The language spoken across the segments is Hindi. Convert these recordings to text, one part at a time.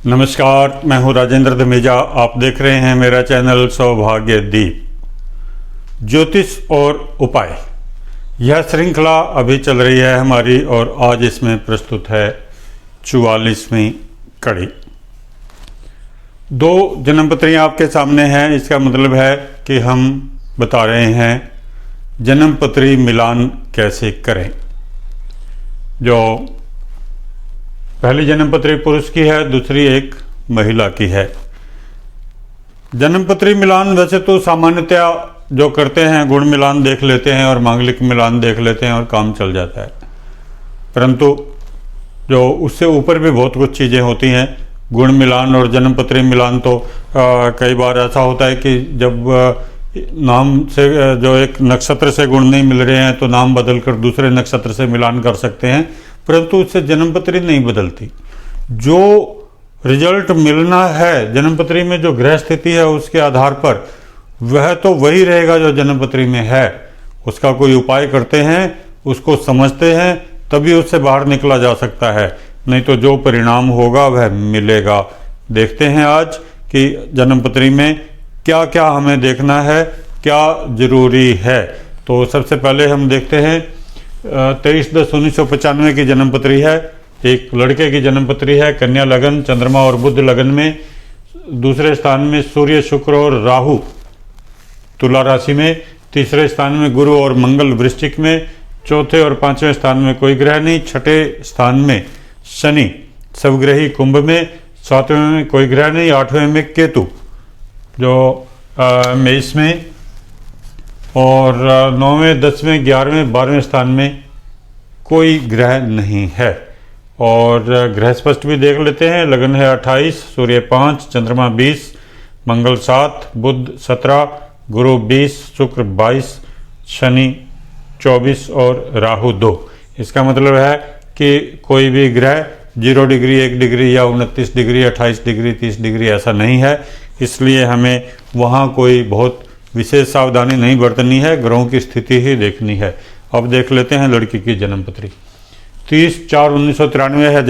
नमस्कार, मैं हूं राजेंद्र धमेजा। आप देख रहे हैं मेरा चैनल सौभाग्य दीप। ज्योतिष और उपाय, यह श्रृंखला अभी चल रही है हमारी और आज इसमें प्रस्तुत है 44वीं कड़ी। दो जन्मपत्रियां आपके सामने हैं। इसका मतलब है कि हम बता रहे हैं जन्मपत्री मिलान कैसे करें। जो पहली जन्मपत्री पुरुष की है, दूसरी एक महिला की है। जन्मपत्री मिलान वैसे तो सामान्यतया जो करते हैं गुण मिलान देख लेते हैं और मांगलिक मिलान देख लेते हैं और काम चल जाता है, परंतु जो उससे ऊपर भी बहुत कुछ चीज़ें होती हैं। गुण मिलान और जन्मपत्री मिलान तो कई बार ऐसा होता है कि जब नाम से जो एक नक्षत्र से गुण नहीं मिल रहे हैं तो नाम बदलकर दूसरे नक्षत्र से मिलान कर सकते हैं, परंतु उससे जन्मपत्री नहीं बदलती। जो रिजल्ट मिलना है जन्मपत्री में, जो ग्रह स्थिति है उसके आधार पर, वह तो वही रहेगा जो जन्मपत्री में है। उसका कोई उपाय करते हैं, उसको समझते हैं, तभी उससे बाहर निकला जा सकता है, नहीं तो जो परिणाम होगा वह मिलेगा। देखते हैं आज कि जन्मपत्री में क्या क्या हमें देखना है, क्या जरूरी है। तो सबसे पहले हम देखते हैं 23/10/1995 की जन्मपत्री है। एक लड़के की जन्मपत्री है, कन्या लगन, चंद्रमा और बुध लगन में, दूसरे स्थान में सूर्य, शुक्र और राहु तुला राशि में, तीसरे स्थान में गुरु और मंगल वृश्चिक में, चौथे और पांचवें स्थान में कोई ग्रह नहीं, छठे स्थान में शनि सवग्रही कुंभ में, सातवें में कोई ग्रह नहीं, आठवें में केतु जो मेष में, और 9वें, 10वें, 11वें, 12वें स्थान में कोई ग्रह नहीं है। और ग्रह स्पष्ट भी देख लेते हैं। लगन है 28, सूर्य 5, चंद्रमा 20, मंगल 7, बुध 17, गुरु 20, शुक्र 22, शनि 24 और राहु 2। इसका मतलब है कि कोई भी ग्रह 0 डिग्री, 1 डिग्री या 29 डिग्री, 28 डिग्री, 30 डिग्री ऐसा नहीं है। इसलिए हमें वहाँ कोई बहुत विशेष सावधानी नहीं बरतनी है, ग्रहों की स्थिति ही देखनी है। अब देख लेते हैं लड़की की जन्मपत्री। 30/4/1993 है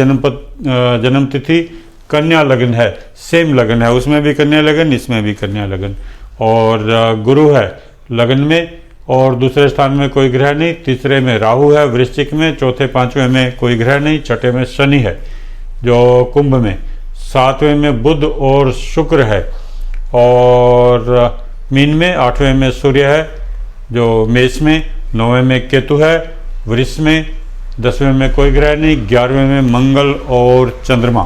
जन्म तिथि। कन्या लगन है, सेम लगन है, उसमें भी कन्या लगन, इसमें भी कन्या लगन, और गुरु है लगन में और दूसरे स्थान में कोई ग्रह नहीं, तीसरे में राहु है वृश्चिक में, चौथे पांचवें में कोई ग्रह नहीं, छठे में शनि है जो कुंभ में, सातवें में बुध और शुक्र है और मीन में, आठवें में सूर्य है जो मेष में, 9वें में केतु है वृष में, 10वें में कोई ग्रह नहीं, 11वें में मंगल और चंद्रमा,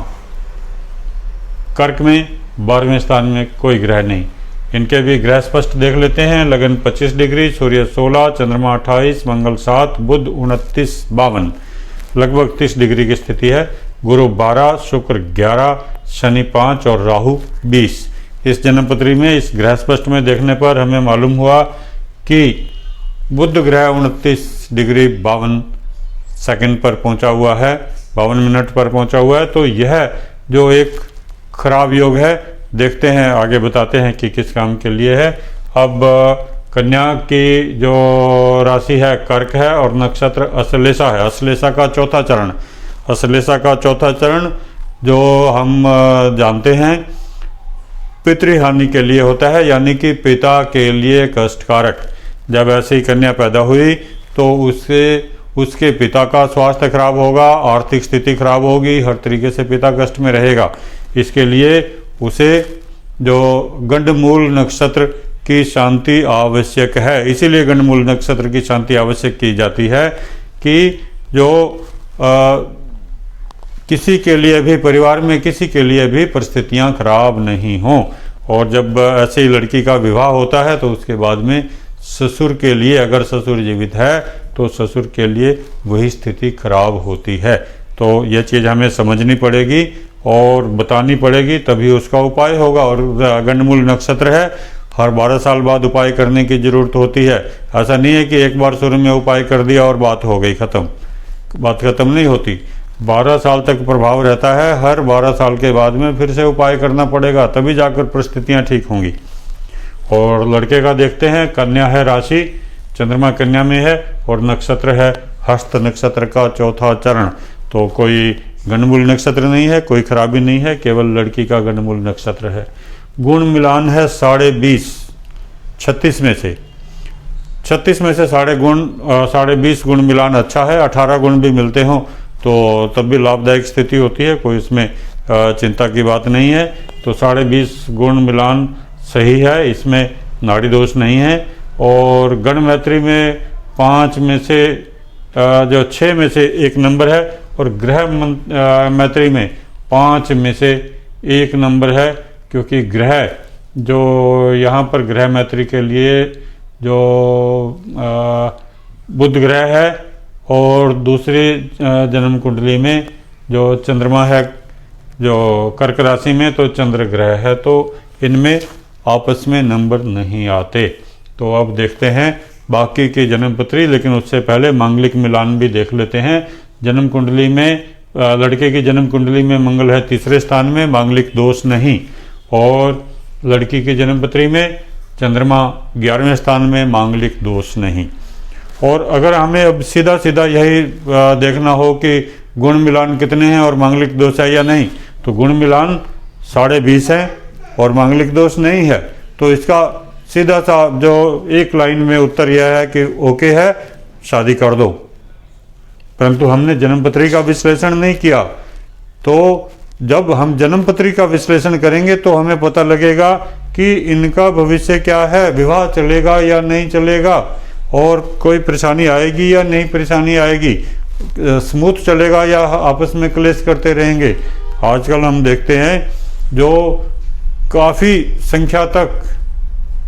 कर्क में 12वें स्थान में कोई ग्रह नहीं। इनके भी ग्रह स्पष्ट देख लेते हैं। लगन 25 डिग्री, सूर्य 16, चंद्रमा 28, मंगल 7, बुध 29, 52, लगभग 30 डिग्री की स्थिति है। गुरु 12, शुक्र 11, शनि 5 और राहु 20। इस जन्मपत्री में इस ग्रह स्पष्ट में देखने पर हमें मालूम हुआ कि बुध ग्रह 29 डिग्री 52 सेकंड पर पहुंचा हुआ है, 52 मिनट पर पहुंचा हुआ है। तो यह जो एक खराब योग है, देखते हैं आगे बताते हैं कि किस काम के लिए है। अब कन्या की जो राशि है कर्क है और नक्षत्र अश्लेषा है। अश्लेषा का चौथा चरण, अश्लेषा का चौथा चरण जो हम जानते हैं पितृहानि के लिए होता है, यानी कि पिता के लिए कष्टकारक। जब ऐसी कन्या पैदा हुई तो उसके पिता का स्वास्थ्य खराब होगा, आर्थिक स्थिति खराब होगी, हर तरीके से पिता कष्ट में रहेगा। इसके लिए उसे जो गंडमूल नक्षत्र की शांति आवश्यक है, इसीलिए गंडमूल नक्षत्र की शांति आवश्यक की जाती है कि जो किसी के लिए भी, परिवार में किसी के लिए भी परिस्थितियां खराब नहीं हों। और जब ऐसी लड़की का विवाह होता है तो उसके बाद में ससुर के लिए, अगर ससुर जीवित है तो ससुर के लिए वही स्थिति खराब होती है। तो यह चीज़ हमें समझनी पड़ेगी और बतानी पड़ेगी, तभी उसका उपाय होगा। और गंडमूल नक्षत्र है, हर 12 साल बाद उपाय करने की जरूरत होती है। ऐसा नहीं है कि एक बार शुरू में उपाय कर दिया और बात हो गई खत्म। बात खत्म नहीं होती, 12 साल तक प्रभाव रहता है। हर 12 साल के बाद में फिर से उपाय करना पड़ेगा, तभी जाकर परिस्थितियां ठीक होंगी। और लड़के का देखते हैं। कन्या है राशि, चंद्रमा कन्या में है और नक्षत्र है हस्त नक्षत्र का चौथा चरण। तो कोई गणमूल नक्षत्र नहीं है, कोई खराबी नहीं है, केवल लड़की का गणमूल नक्षत्र है। गुण मिलान है 20.5, 36 में से 20.5 गुण मिलान अच्छा है। 18 गुण भी मिलते हों तो तब भी लाभदायक स्थिति होती है, कोई इसमें चिंता की बात नहीं है। तो 20.5 गुण मिलान सही है, इसमें नाड़ी दोष नहीं है। और गण मैत्री में 5 में से जो 6 में से 1 नंबर है, और ग्रह मैत्री में 5 में से 1 नंबर है, क्योंकि ग्रह जो यहाँ पर ग्रह मैत्री के लिए जो बुध ग्रह है, और दूसरी जन्म कुंडली में जो चंद्रमा है जो कर्क राशि में, तो चंद्र ग्रह है, तो इनमें आपस में नंबर नहीं आते। तो अब देखते हैं बाकी की जन्म पत्री, लेकिन उससे पहले मांगलिक मिलान भी देख लेते हैं। जन्म कुंडली में लड़के की जन्म कुंडली में मंगल है 3रे स्थान में, मांगलिक दोष नहीं। और लड़की की जन्म पत्री में चंद्रमा 11वें स्थान में, मांगलिक दोष नहीं। और अगर हमें अब सीधा सीधा यही देखना हो कि गुण मिलान कितने हैं और मांगलिक दोष है या नहीं, तो गुण मिलान 20.5 है और मांगलिक दोष नहीं है, तो इसका सीधा सा जो एक लाइन में उत्तर यह है कि ओके है, शादी कर दो। परंतु हमने जन्मपत्री का विश्लेषण नहीं किया, तो जब हम जन्मपत्री का विश्लेषण करेंगे तो हमें पता लगेगा कि इनका भविष्य क्या है, विवाह चलेगा या नहीं चलेगा, और कोई परेशानी आएगी या नहीं परेशानी आएगी, स्मूथ चलेगा या आपस में क्लेश करते रहेंगे। आजकल हम देखते हैं जो काफ़ी संख्या तक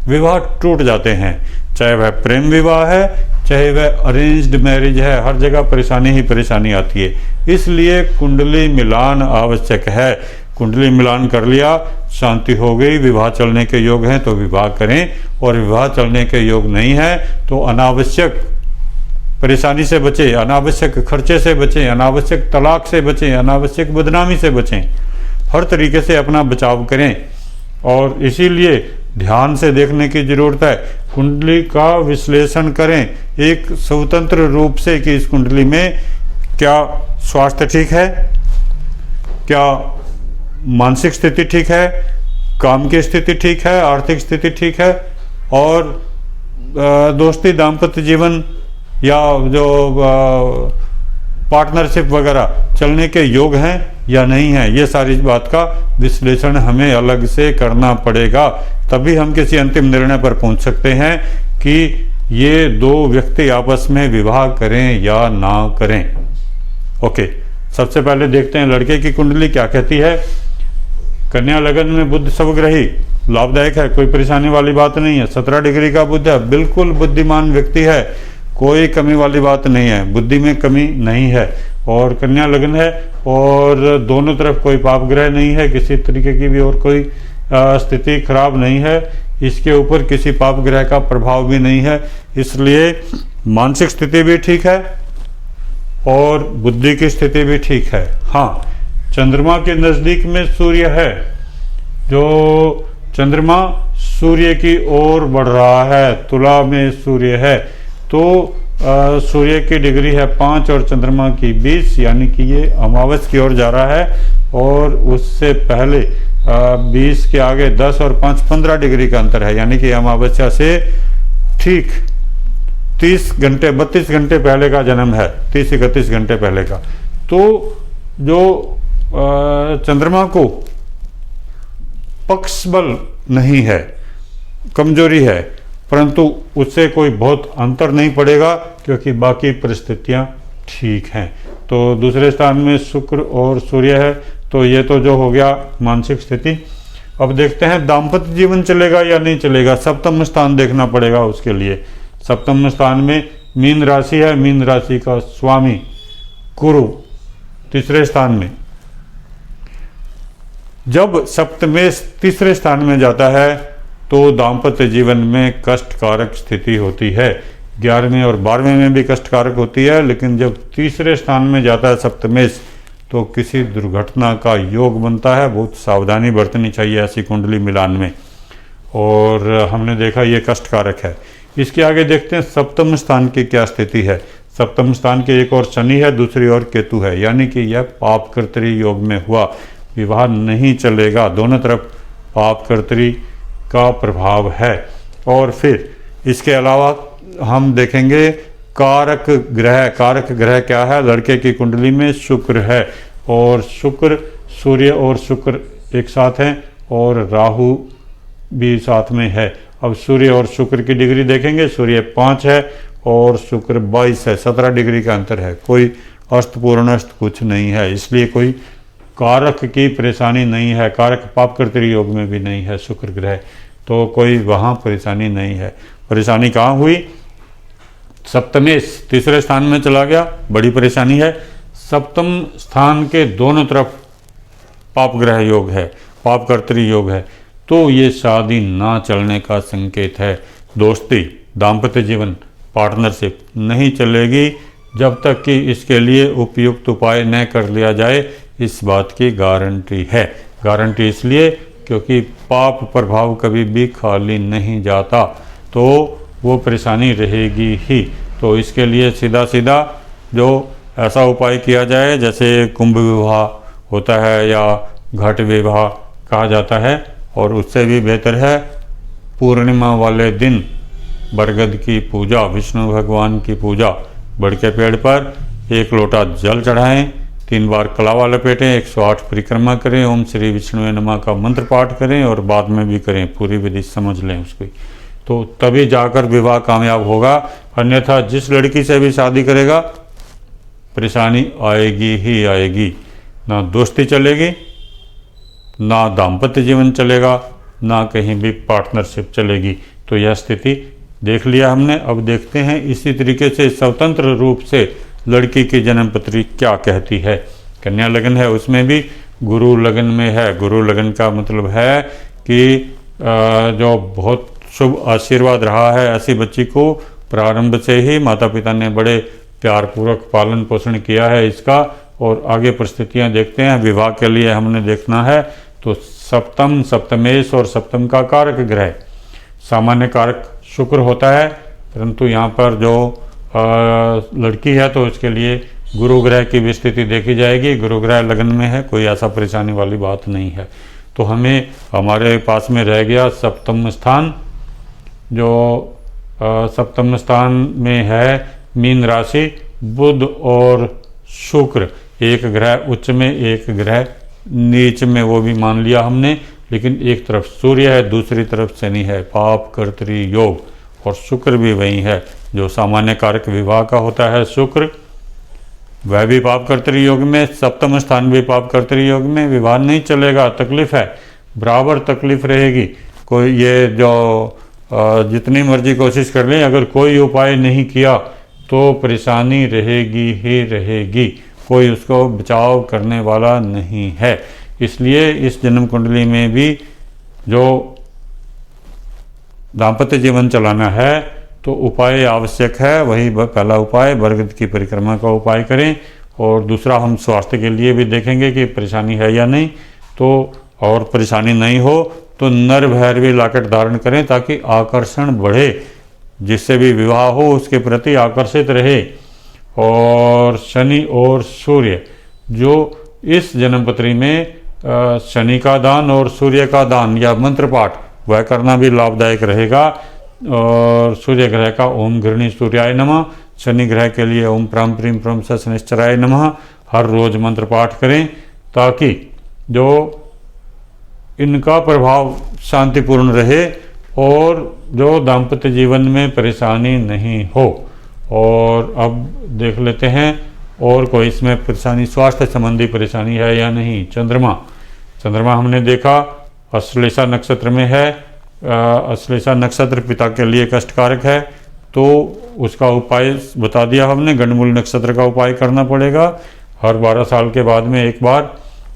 विवाह टूट जाते हैं, चाहे वह प्रेम विवाह है, चाहे वह अरेंज्ड मैरिज है, हर जगह परेशानी ही परेशानी आती है। इसलिए कुंडली मिलान आवश्यक है। कुंडली मिलान कर लिया, शांति हो गई, विवाह चलने के योग हैं तो विवाह करें, और विवाह चलने के योग नहीं है तो अनावश्यक परेशानी से बचें, अनावश्यक खर्चे से बचें, अनावश्यक तलाक से बचें, अनावश्यक बदनामी से बचें, हर तरीके से अपना बचाव करें। और इसीलिए ध्यान से देखने की जरूरत है, कुंडली का विश्लेषण करें एक स्वतंत्र रूप से कि इस कुंडली में क्या स्वास्थ्य ठीक है, क्या मानसिक स्थिति ठीक है, काम की स्थिति ठीक है, आर्थिक स्थिति ठीक है, और दोस्ती दाम्पत्य जीवन या जो पार्टनरशिप वगैरह चलने के योग हैं या नहीं है, ये सारी बात का विश्लेषण हमें अलग से करना पड़ेगा। तभी हम किसी अंतिम निर्णय पर पहुंच सकते हैं कि ये दो व्यक्ति आपस में विवाह करें या ना करें। ओके, सबसे पहले देखते हैं लड़के की कुंडली क्या कहती है। कन्या लगन में बुध स्वग्रही, लाभदायक है, कोई परेशानी वाली बात नहीं है। 17 डिग्री का बुध है, बिल्कुल बुद्धिमान व्यक्ति है, कोई कमी वाली बात नहीं है, बुद्धि में कमी नहीं है। और कन्या लगन है और दोनों तरफ कोई पाप ग्रह नहीं है, किसी तरीके की भी और कोई स्थिति खराब नहीं है, इसके ऊपर किसी पाप ग्रह का प्रभाव भी नहीं है, इसलिए मानसिक स्थिति भी ठीक है और बुद्धि की स्थिति भी ठीक है। हाँ, चंद्रमा के नज़दीक में सूर्य है, जो चंद्रमा सूर्य की ओर बढ़ रहा है, तुला में सूर्य है, तो सूर्य की डिग्री है 5 और चंद्रमा की 20, यानी कि ये अमावस की ओर जा रहा है। और उससे पहले 20 के आगे 10 और 5 15 डिग्री का अंतर है, यानी कि अमावस्या से ठीक 30 घंटे 32 घंटे पहले का जन्म है, 30-31 घंटे पहले का। तो जो चंद्रमा को पक्ष बल नहीं है, कमजोरी है, परंतु उससे कोई बहुत अंतर नहीं पड़ेगा क्योंकि बाकी परिस्थितियां ठीक हैं। तो दूसरे स्थान में शुक्र और सूर्य है, तो ये तो जो हो गया मानसिक स्थिति। अब देखते हैं दाम्पत्य जीवन चलेगा या नहीं चलेगा। सप्तम स्थान देखना पड़ेगा उसके लिए। सप्तम स्थान में मीन राशि है, मीन राशि का स्वामी गुरु तीसरे स्थान में। जब सप्तमेश तीसरे स्थान में जाता है तो दाम्पत्य जीवन में कष्टकारक स्थिति होती है। 11वें और 12वें में भी कष्टकारक होती है, लेकिन जब तीसरे स्थान में जाता है सप्तमेश तो किसी दुर्घटना का योग बनता है। बहुत सावधानी बरतनी चाहिए ऐसी कुंडली मिलान में, और हमने देखा ये कष्टकारक है। इसके आगे देखते हैं सप्तम स्थान की क्या स्थिति है। सप्तम स्थान के एक ओर शनि है, दूसरी ओर केतु है, यानी कि यह पाप कर्तरी योग में हुआ, विवाह नहीं चलेगा, दोनों तरफ पाप कर्तरी का प्रभाव है। और फिर इसके अलावा हम देखेंगे कारक ग्रह क्या है? लड़के की कुंडली में शुक्र है, और शुक्र, सूर्य और शुक्र एक साथ हैं, और राहु भी साथ में है। अब सूर्य और शुक्र की डिग्री देखेंगे, सूर्य 5 है और शुक्र 22 है, 17 डिग्री का अंतर है। कोई अस्त पूर्णस्त कुछ नहीं है, इसलिए कोई कारक की परेशानी नहीं है। कारक पाप कर्तरी योग में भी नहीं है शुक्र ग्रह, तो कोई वहाँ परेशानी नहीं है। परेशानी कहाँ हुई? सप्तमेश तीसरे स्थान में चला गया, बड़ी परेशानी है। सप्तम स्थान के दोनों तरफ पाप ग्रह योग है, पाप कर्तरी योग है, तो ये शादी ना चलने का संकेत है। दोस्ती, दाम्पत्य जीवन, पार्टनरशिप नहीं चलेगी जब तक कि इसके लिए उपयुक्त उपाय न कर लिया जाए, इस बात की गारंटी है। गारंटी इसलिए क्योंकि पाप प्रभाव कभी भी खाली नहीं जाता, तो वो परेशानी रहेगी ही। तो इसके लिए सीधा सीधा जो ऐसा उपाय किया जाए, जैसे कुंभ विवाह होता है या घट विवाह कहा जाता है, और उससे भी बेहतर है पूर्णिमा वाले दिन बरगद की पूजा, विष्णु भगवान की पूजा, बड़ के पेड़ पर 1 लोटा जल चढ़ाएं, 3 बार कलावा लपेटें, 108 परिक्रमा करें, ओम श्री विष्णु नमः का मंत्र पाठ करें और बाद में भी करें, पूरी विधि समझ लें उसकी, तो तभी जाकर विवाह कामयाब होगा। अन्यथा जिस लड़की से भी शादी करेगा परेशानी आएगी ही आएगी, ना दोस्ती चलेगी, ना दाम्पत्य जीवन चलेगा, ना कहीं भी पार्टनरशिप चलेगी। तो यह स्थिति देख लिया हमने। अब देखते हैं इसी तरीके से स्वतंत्र रूप से लड़की की जन्म पत्री क्या कहती है। कन्या लगन है, उसमें भी गुरु लगन में है। गुरु लगन का मतलब है कि जो बहुत शुभ आशीर्वाद रहा है, ऐसी बच्ची को प्रारंभ से ही माता पिता ने बड़े प्यारपूर्वक पालन पोषण किया है इसका। और आगे परिस्थितियां देखते हैं। विवाह के लिए हमने देखना है तो सप्तम, सप्तमेश और सप्तम का कारक ग्रह, सामान्य कारक शुक्र होता है, परंतु यहाँ पर जो लड़की है तो उसके लिए गुरु ग्रह की भी स्थिति देखी जाएगी। गुरु ग्रह लगन में है, कोई ऐसा परेशानी वाली बात नहीं है। तो हमें हमारे पास में रह गया सप्तम स्थान, जो सप्तम स्थान में है मीन राशि, बुध और शुक्र, एक ग्रह उच्च में एक ग्रह नीच में, वो भी मान लिया हमने। लेकिन एक तरफ सूर्य है, दूसरी तरफ शनि है, पाप कर्तरी योग, और शुक्र भी वही है जो सामान्य कारक विवाह का होता है। शुक्र वह भी पाप कर्तरी योग में, सप्तम स्थान भी पाप कर्तरी योग में, विवाह नहीं चलेगा, तकलीफ है, बराबर तकलीफ रहेगी। कोई ये जो जितनी मर्जी कोशिश कर लें, अगर कोई उपाय नहीं किया तो परेशानी रहेगी ही रहेगी, कोई उसको बचाव करने वाला नहीं है। इसलिए इस जन्म कुंडली में भी जो दाम्पत्य जीवन चलाना है तो उपाय आवश्यक है। वही पहला उपाय बरगद की परिक्रमा का उपाय करें, और दूसरा हम स्वास्थ्य के लिए भी देखेंगे कि परेशानी है या नहीं। तो और परेशानी नहीं हो तो नर भैरवी लॉकेट धारण करें ताकि आकर्षण बढ़े, जिससे भी विवाह हो उसके प्रति आकर्षित रहे। और शनि और सूर्य, जो इस जन्मपत्री में शनि का दान और सूर्य का दान या मंत्र पाठ वह करना भी लाभदायक रहेगा। और सूर्य ग्रह का ओम घृणी सूर्याय नमः, शनि ग्रह के लिए ओम प्राम प्रीम प्रम स शनिश्चराय नमः हर रोज मंत्र पाठ करें, ताकि जो इनका प्रभाव शांतिपूर्ण रहे और जो दाम्पत्य जीवन में परेशानी नहीं हो। और अब देख लेते हैं और कोई इसमें परेशानी, स्वास्थ्य संबंधी परेशानी है या नहीं। चंद्रमा हमने देखा अश्लेषा नक्षत्र में है। अश्लेषा नक्षत्र पिता के लिए कष्टकारक है, तो उसका उपाय बता दिया हमने। गंडमूल नक्षत्र का उपाय करना पड़ेगा हर 12 साल के बाद में एक बार,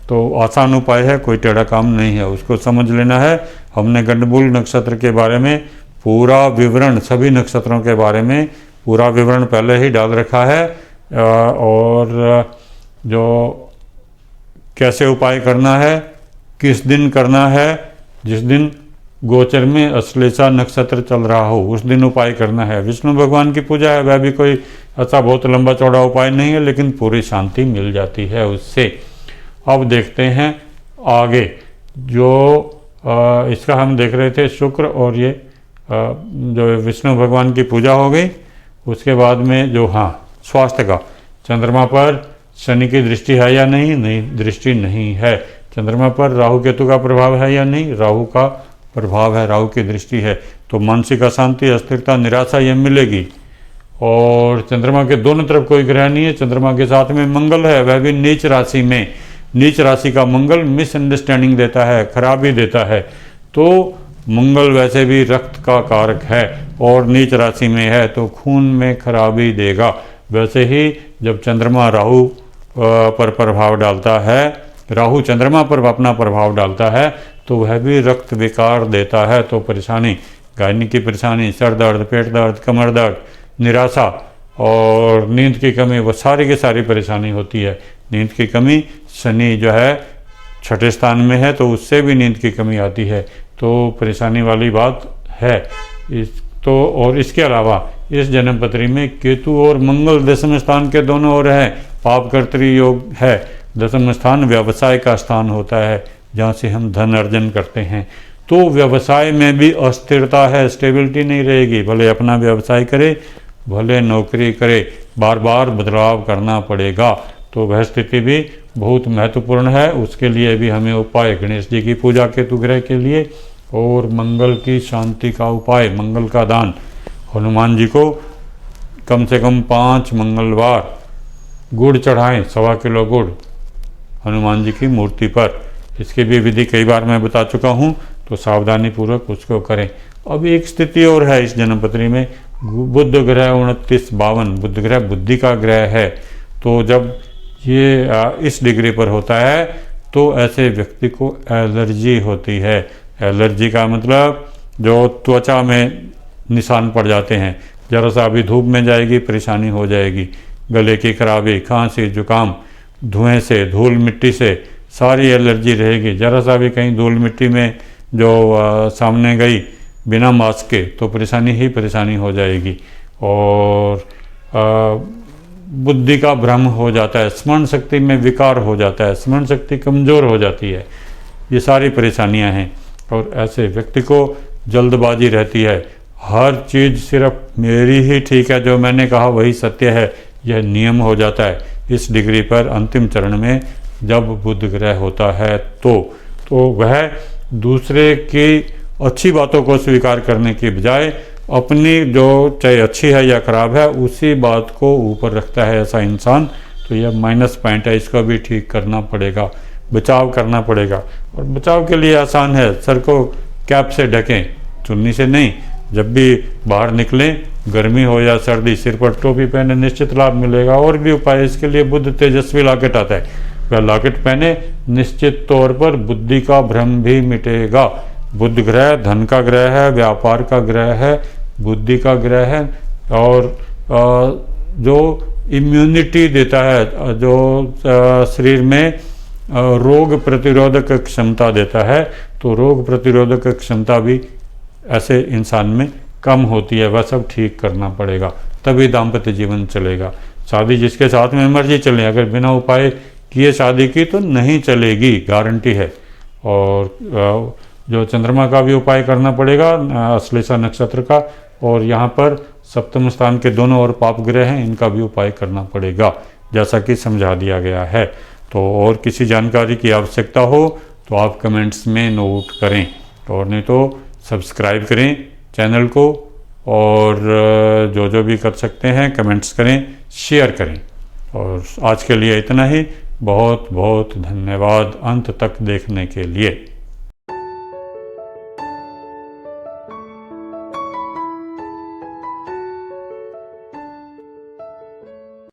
तो आसान उपाय है, कोई टेढ़ा काम नहीं है, उसको समझ लेना है। हमने गंडमूल नक्षत्र के बारे में पूरा विवरण, सभी नक्षत्रों के बारे में पूरा विवरण पहले ही डाल रखा है। और जो कैसे उपाय करना है, किस दिन करना है, जिस दिन गोचर में अश्लेषा नक्षत्र चल रहा हो उस दिन उपाय करना है। विष्णु भगवान की पूजा है, वह भी कोई ऐसा बहुत लंबा चौड़ा उपाय नहीं है, लेकिन पूरी शांति मिल जाती है उससे। अब देखते हैं आगे, जो इसका हम देख रहे थे शुक्र और ये जो विष्णु भगवान की पूजा हो गई। उसके बाद में जो स्वास्थ्य का, चंद्रमा पर शनि की दृष्टि है या नहीं? नहीं, दृष्टि नहीं है। चंद्रमा पर राहु केतु का प्रभाव है या नहीं? राहु का प्रभाव है, राहु की दृष्टि है। तो मानसिक अशांति, अस्थिरता, निराशा ये मिलेगी। और चंद्रमा के दोनों तरफ कोई ग्रह नहीं है। चंद्रमा के साथ में मंगल है, वह भी नीच राशि में। नीच राशि का मंगल मिसअंडरस्टैंडिंग देता है, खराबी देता है। तो मंगल वैसे भी रक्त का कारक है और नीच राशि में है तो खून में खराबी देगा। वैसे ही जब चंद्रमा राहु पर प्रभाव डालता है, राहु चंद्रमा पर अपना प्रभाव डालता है तो वह भी रक्त विकार देता है। तो परेशानी, गायनी की परेशानी, सर दर्द, पेट दर्द, कमर दर्द, निराशा और नींद की कमी, वो सारी की सारी परेशानी होती है। नींद की कमी, शनि जो है छठे स्थान में है तो उससे भी नींद की कमी आती है। तो परेशानी वाली बात है। और इसके अलावा इस जन्मपत्री में केतु और मंगल दशम स्थान के दोनों ओर है। पापकर्तृ योग है। दशम स्थान व्यवसाय का स्थान होता है, जहाँ से हम धन अर्जन करते हैं। तो व्यवसाय में भी अस्थिरता है, स्टेबिलिटी नहीं रहेगी। भले अपना व्यवसाय करे, भले नौकरी करे, बार बार बदलाव करना पड़ेगा। तो वह स्थिति भी बहुत महत्वपूर्ण है। उसके लिए भी हमें उपाय, गणेश जी की पूजा केतु ग्रह के लिए, और मंगल की शांति का उपाय, मंगल का दान। हनुमान जी को कम से कम 5 मंगलवार गुड़ चढ़ाएं, 1.25 किलो गुड़ हनुमान जी की मूर्ति पर। इसकी भी विधि कई बार मैं बता चुका हूँ, तो सावधानी पूर्वक उसको करें। अब एक स्थिति और है इस जन्मपत्री में, बुध ग्रह 29-52, बुध ग्रह बुद्धि का ग्रह है। तो जब ये इस डिग्री पर होता है तो ऐसे व्यक्ति को एलर्जी होती है। एलर्जी का मतलब जो त्वचा में निशान पड़ जाते हैं, जरा सा अभी धूप में जाएगी परेशानी हो जाएगी। गले की खराबी, खांसी, जुकाम, धुएं से, धूल मिट्टी से सारी एलर्जी रहेगी। जरा सा भी कहीं धूल मिट्टी में जो सामने गई बिना मास्क के तो परेशानी ही परेशानी हो जाएगी। और बुद्धि का भ्रम हो जाता है, स्मरण शक्ति में विकार हो जाता है, स्मरण शक्ति कमज़ोर हो जाती है। ये सारी परेशानियां हैं। और ऐसे व्यक्ति को जल्दबाजी रहती है, हर चीज़ सिर्फ मेरी ही ठीक है, जो मैंने कहा वही सत्य है, यह नियम हो जाता है। इस डिग्री पर अंतिम चरण में जब बुध ग्रह होता है तो वह दूसरे की अच्छी बातों को स्वीकार करने की बजाय अपनी जो चाहे अच्छी है या खराब है उसी बात को ऊपर रखता है ऐसा इंसान। तो यह माइनस पॉइंट है, इसको भी ठीक करना पड़ेगा, बचाव करना पड़ेगा। और बचाव के लिए आसान है, सर को कैप से ढकें, चुन्नी से नहीं। जब भी बाहर निकलें, गर्मी हो या सर्दी, सिर पर टोपी पहने, निश्चित लाभ मिलेगा। और भी उपाय इसके लिए, बुध तेजस्वी लॉकेट आता है, वह लॉकेट पहने, निश्चित तौर पर बुद्धि का भ्रम भी मिटेगा। बुध ग्रह धन का ग्रह है, व्यापार का ग्रह है, बुद्धि का ग्रह है, और जो इम्यूनिटी देता है, जो शरीर में रोग प्रतिरोधक क्षमता देता है, तो रोग प्रतिरोधक क्षमता भी ऐसे इंसान में कम होती है। वह सब ठीक करना पड़ेगा, तभी दाम्पत्य जीवन चलेगा। शादी जिसके साथ में मर्जी चले, अगर बिना उपाय किए शादी की तो नहीं चलेगी, गारंटी है। और जो चंद्रमा का भी उपाय करना पड़ेगा, अश्लेषा नक्षत्र का, और यहाँ पर सप्तम स्थान के दोनों ओर पाप ग्रह हैं, इनका भी उपाय करना पड़ेगा, जैसा कि समझा दिया गया है। तो और किसी जानकारी की आवश्यकता हो तो आप कमेंट्स में नोट करें, और नहीं तो सब्सक्राइब करें चैनल को, और जो भी कर सकते हैं कमेंट्स करें, शेयर करें। और आज के लिए इतना ही। बहुत बहुत धन्यवाद अंत तक देखने के लिए।